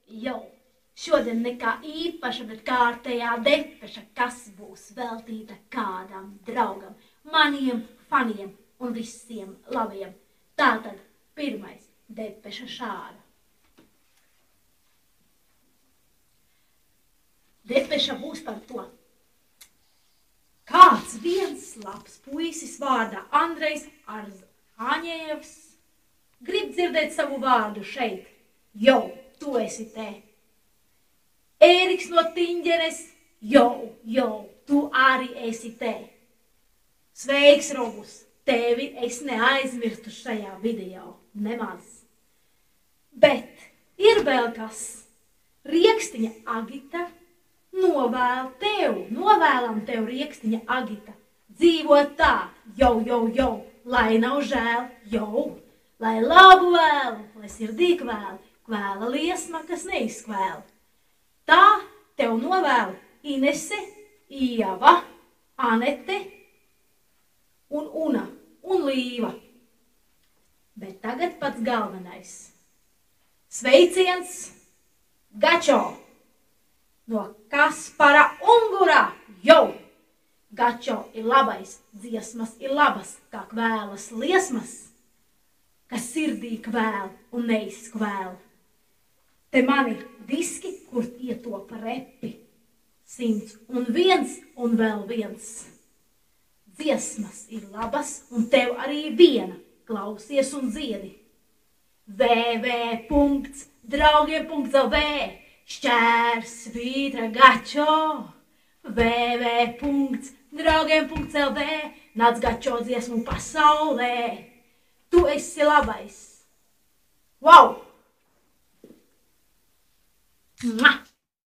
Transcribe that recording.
Jau, šodien nekā īpaša, bet kārtējā depeša, kas būs veltīta kādam draugam, maniem faniem un visiem labiem. Tātad pirmais depeša šāda. Depeša būs par to. Kāds viens labs puisis vārdā Andrejs Arzaņevs grib dzirdēt savu vārdu šeit. Jau, tu esi te. Ēriks no Tiņģeres, jau, tu arī esi te. Sveiks, Robus, tevi es neaizmirstu šajā video, nemaz. Bet ir vēl kas. Riekstiņa Agita novēlam tev, Riekstiņa Agita. Dzīvot tā, jau, lai nav žēl, jau, lai labu vēl, lai sirdīgi vēl, kvēla liesma, kas neizkvēl. Tā tev novēl Inese, Ieva, Anete un Una un Līva. Bet tagad pats galvenais. Sveiciens Gačo no Kaspara Ungura, jau. Gačo ir labais, dziesmas ir labas, kā kvēlas liesmas, kas sirdī kvēl un neizkvēl. Te mani diski, kur ietop repi, 101 un vēl viens. Dziesmas ir labas un tev arī viena, klausies un dziedi. www.draugiem.lv /Gačo www.draugiem.lv Nāc Gačo dziesmu pasaulē. Tu esi labais. Wow! Mua!